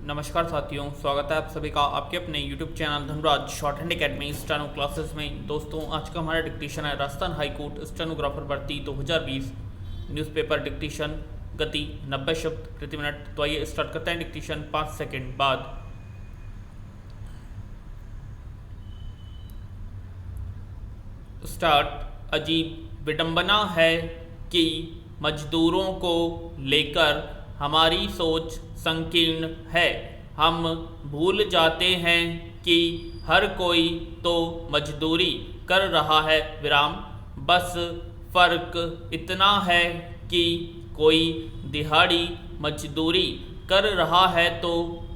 नमस्कार साथियों, स्वागत है आप सभी का आपके अपने YouTube channel Dhanraj short hand academy steno classes में। दोस्तों, आज का हमारा डिक्टेशन है राजस्थान हाई कोर्ट स्टेनोग्राफर भर्ती 2020 न्यूज़पेपर डिक्टेशन। गति 90 शब्द प्रति मिनट। तो आइए स्टार्ट करते हैं डिक्टेशन 5 सेकंड बाद। स्टार्ट। अजीब विडंबना है कि मजदूरों को लेकर हमारी सोच संकीर्ण है। हम भूल जाते हैं कि हर कोई तो मजदूरी कर रहा है विराम। बस फर्क इतना है कि कोई दिहाड़ी मजदूरी कर रहा है तो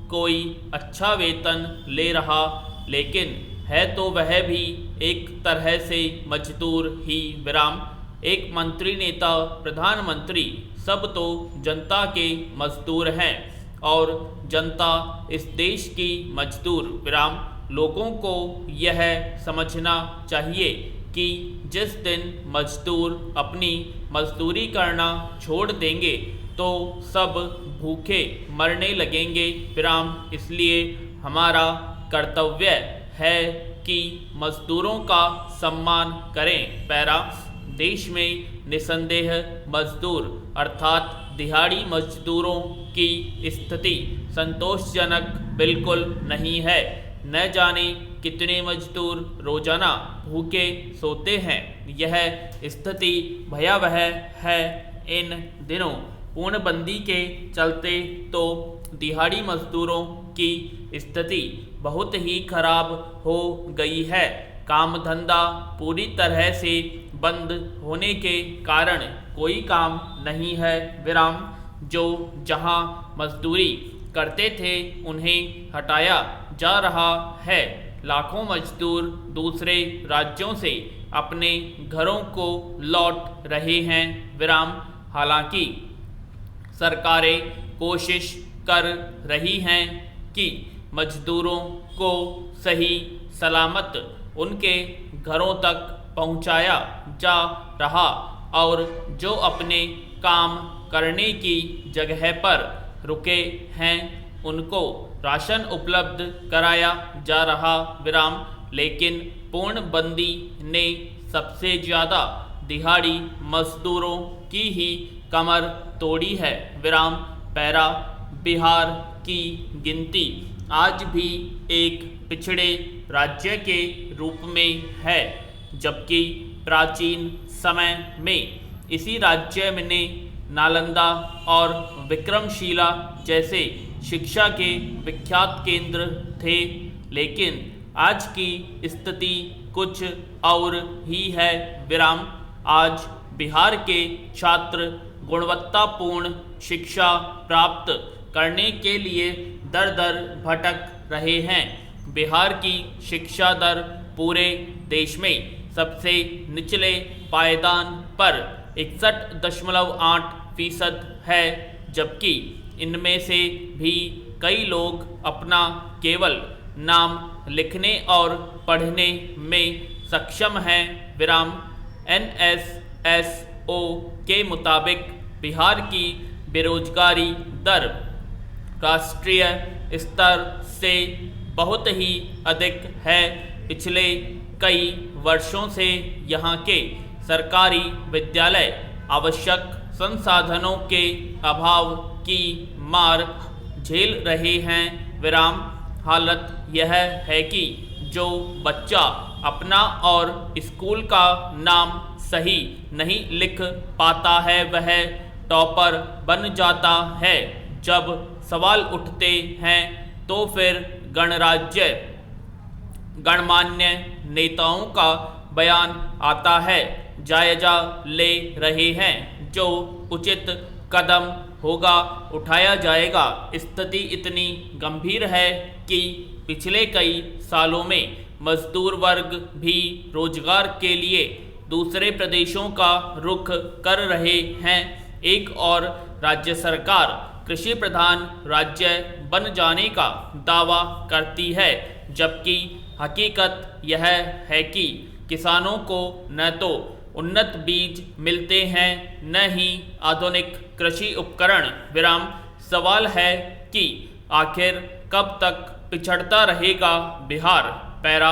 कोई अच्छा वेतन ले रहा, लेकिन है तो वह भी एक तरह से मजदूर ही विराम। एक मंत्री, नेता, प्रधानमंत्री सब तो जनता के मजदूर हैं और जनता इस देश की मजदूर विराम। लोगों को यह समझना चाहिए कि जिस दिन मजदूर अपनी मजदूरी करना छोड़ देंगे तो सब भूखे मरने लगेंगे विराम। इसलिए हमारा कर्तव्य है कि मजदूरों का सम्मान करें। पैरा। देश में निसंदेह मजदूर अर्थात दिहाड़ी मजदूरों की स्थिति संतोषजनक बिल्कुल नहीं है। न जाने कितने मजदूर रोजाना भूखे सोते हैं। यह स्थिति भयावह है। इन दिनों पूर्णबंदी के चलते तो दिहाड़ी मजदूरों की स्थिति बहुत ही खराब हो गई है। काम धंधा पूरी तरह से बंद होने के कारण कोई काम नहीं है विराम। जो जहां मजदूरी करते थे उन्हें हटाया जा रहा है। लाखों मजदूर दूसरे राज्यों से अपने घरों को लौट रहे हैं विराम। हालांकि सरकारें कोशिश कर रही हैं कि मजदूरों को सही सलामत उनके घरों तक पहुंचाया जा रहा और जो अपने काम करने की जगह पर रुके हैं उनको राशन उपलब्ध कराया जा रहा विराम। लेकिन पूर्णबंदी ने सबसे ज़्यादा दिहाड़ी मजदूरों की ही कमर तोड़ी है विराम। पैरा। बिहार की गिनती आज भी एक पिछड़े राज्य के रूप में है, जबकि प्राचीन समय में इसी राज्य में ने नालंदा और विक्रमशिला जैसे शिक्षा के विख्यात केंद्र थे। लेकिन आज की स्थिति कुछ और ही है विराम। आज बिहार के छात्र गुणवत्तापूर्ण शिक्षा प्राप्त करने के लिए दर दर भटक रहे हैं। बिहार की शिक्षा दर पूरे देश में सबसे निचले पायदान पर 61.8% है, जबकि इनमें से भी कई लोग अपना केवल नाम लिखने और पढ़ने में सक्षम हैं विराम। NSSO के मुताबिक बिहार की बेरोजगारी दर राष्ट्रीय स्तर से बहुत ही अधिक है। पिछले कई वर्षों से यहाँ के सरकारी विद्यालय आवश्यक संसाधनों के अभाव की मार झेल रहे हैं विराम। हालत यह है कि जो बच्चा अपना और स्कूल का नाम सही नहीं लिख पाता है वह टॉपर बन जाता है। जब सवाल उठते हैं तो फिर गणराज्य गणमान्य नेताओं का बयान आता है, जायजा ले रहे हैं, जो उचित कदम होगा उठाया जाएगा। स्थिति इतनी गंभीर है कि पिछले कई सालों में मजदूर वर्ग भी रोजगार के लिए दूसरे प्रदेशों का रुख कर रहे हैं। एक और राज्य सरकार कृषि प्रधान राज्य बन जाने का दावा करती है, जबकि हकीकत यह है कि किसानों को न तो उन्नत बीज मिलते हैं न ही आधुनिक कृषि उपकरण विराम। सवाल है कि आखिर कब तक पिछड़ता रहेगा बिहार। पैरा।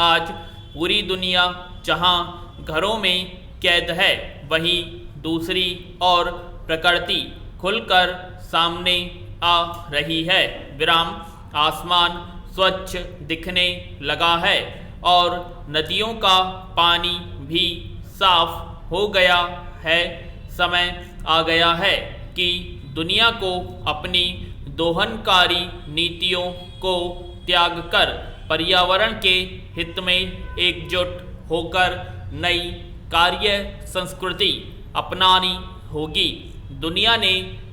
आज पूरी दुनिया जहां घरों में कैद है, वहीं दूसरी ओर प्रकृति खुलकर सामने आ रही है। विराम। आसमान स्वच्छ दिखने लगा है और नदियों का पानी भी साफ हो गया है। समय आ गया है कि दुनिया को अपनी दोहनकारी नीतियों को त्याग कर पर्यावरण के हित में एकजुट होकर नई कार्य संस्कृति अपनानी होगी। दुनिया ने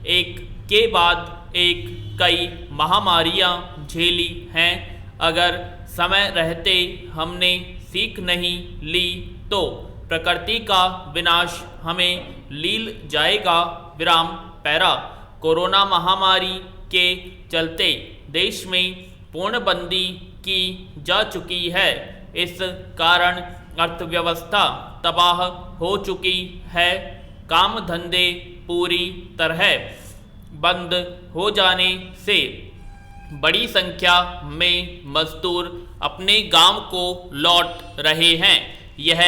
एक के बाद एक कई महामारियां झेली हैं। अगर समय रहते हमने सीख नहीं ली तो प्रकृति का विनाश हमें लील जाएगा। विराम। पैरा। कोरोना महामारी के चलते देश में पूर्णबंदी की जा चुकी है। इस कारण अर्थव्यवस्था तबाह हो चुकी है। काम धंधे पूरी तरह बंद हो जाने से बड़ी संख्या में मजदूर अपने गांव को लौट रहे हैं। यह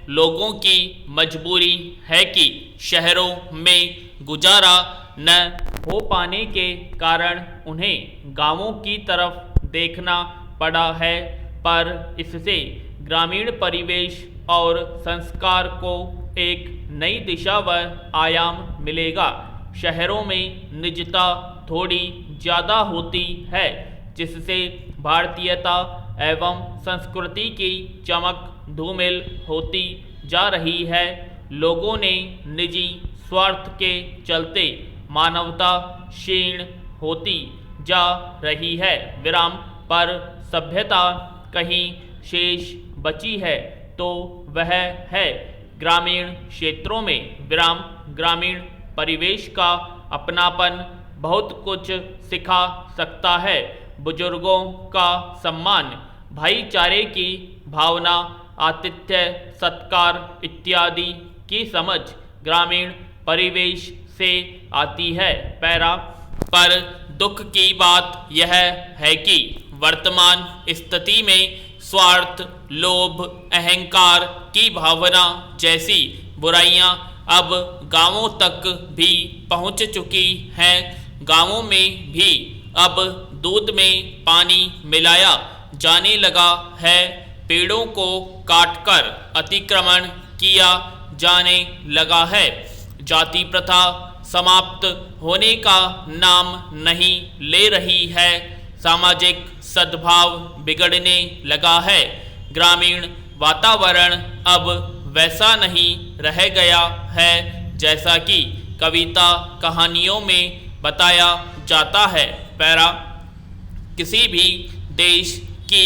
लोगों की मजबूरी है कि शहरों में गुजारा न हो पाने के कारण उन्हें गांवों की तरफ देखना पड़ा है, पर इससे ग्रामीण परिवेश और संस्कार को एक नई दिशा व आयाम मिलेगा। शहरों में निजता थोड़ी ज़्यादा होती है, जिससे भारतीयता एवं संस्कृति की चमक धूमिल होती जा रही है। लोगों ने निजी स्वार्थ के चलते मानवता क्षीण होती जा रही है। विराम। पर सभ्यता कहीं शेष बची है तो वह है ग्रामीण क्षेत्रों में। विराम। ग्रामीण परिवेश का अपनापन बहुत कुछ सिखा सकता है। बुजुर्गों का सम्मान, भाईचारे की भावना, आतिथ्य सत्कार इत्यादि की समझ ग्रामीण परिवेश से आती है। पैरा। पर दुख की बात यह है कि वर्तमान स्थिति में स्वार्थ, लोभ, अहंकार की भावना जैसी बुराइयां अब गांवों तक भी पहुंच चुकी हैं। गांवों में भी अब दूध में पानी मिलाया जाने लगा है। पेड़ों को काटकर अतिक्रमण किया जाने लगा है। जाति प्रथा समाप्त होने का नाम नहीं ले रही है। सामाजिक सद्भाव बिगड़ने लगा है। ग्रामीण वातावरण अब वैसा नहीं रह गया है जैसा कि कविता कहानियों में बताया जाता है। पैरा। किसी भी देश की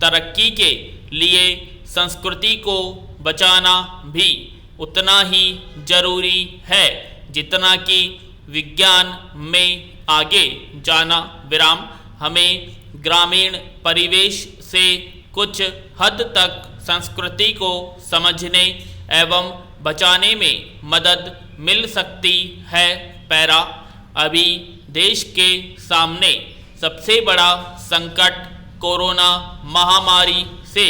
तरक्की के लिए संस्कृति को बचाना भी उतना ही जरूरी है जितना कि विज्ञान में आगे जाना। विराम। हमें ग्रामीण परिवेश से कुछ हद तक संस्कृति को समझने एवं बचाने में मदद मिल सकती है। पैरा। अभी देश के सामने सबसे बड़ा संकट कोरोना महामारी से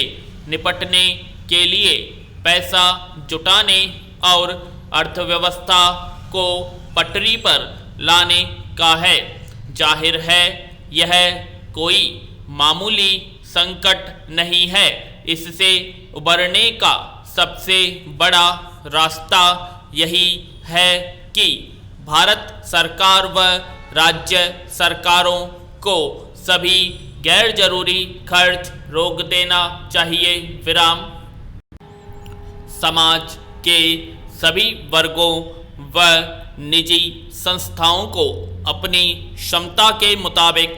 निपटने के लिए पैसा जुटाने और अर्थव्यवस्था को पटरी पर लाने का है। जाहिर है यह कोई मामूली संकट नहीं है। इससे उबरने का सबसे बड़ा रास्ता यही है कि भारत सरकार व राज्य सरकारों को सभी गैर जरूरी खर्च रोक देना चाहिए। विराम। समाज के सभी वर्गों व निजी संस्थाओं को अपनी क्षमता के मुताबिक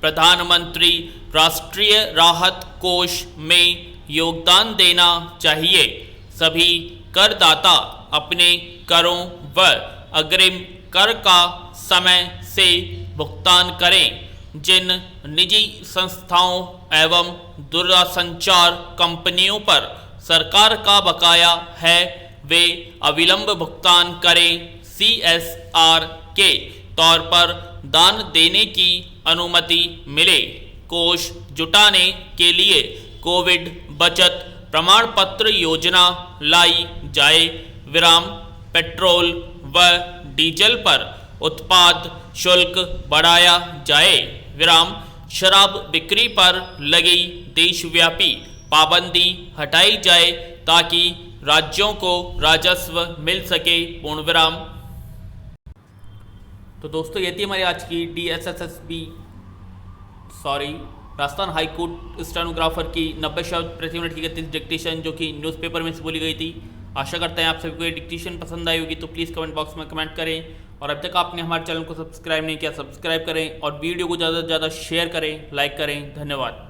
प्रधानमंत्री राष्ट्रीय राहत कोष में योगदान देना चाहिए। सभी करदाता अपने करों व अग्रिम कर का समय से भुगतान करें। जिन निजी संस्थाओं एवं दूरसंचार कंपनियों पर सरकार का बकाया है वे अविलंब भुगतान करें। CSR के तौर पर दान देने की अनुमति मिले। कोष जुटाने के लिए कोविड बचत प्रमाण पत्र योजना लाई जाए। विराम पेट्रोल व डीजल पर उत्पाद शुल्क बढ़ाया जाए। विराम शराब बिक्री पर लगी देशव्यापी पाबंदी हटाई जाए ताकि राज्यों को राजस्व मिल सके। पूर्ण विराम। तो दोस्तों ये थी हमारी आज की राजस्थान हाई कोर्ट स्टेनोग्राफर की 90 शब्द प्रति मिनट की गति डिक्टेशन जो कि न्यूज़पेपर में से बोली गई थी। आशा करते हैं आप सभी को ये डिक्टेशन पसंद आई होगी, तो प्लीज़ कमेंट बॉक्स में कमेंट करें। और अब तक आपने हमारे चैनल को सब्सक्राइब नहीं किया, सब्सक्राइब करें और वीडियो को ज़्यादा से ज़्यादा शेयर करें, लाइक करें। धन्यवाद।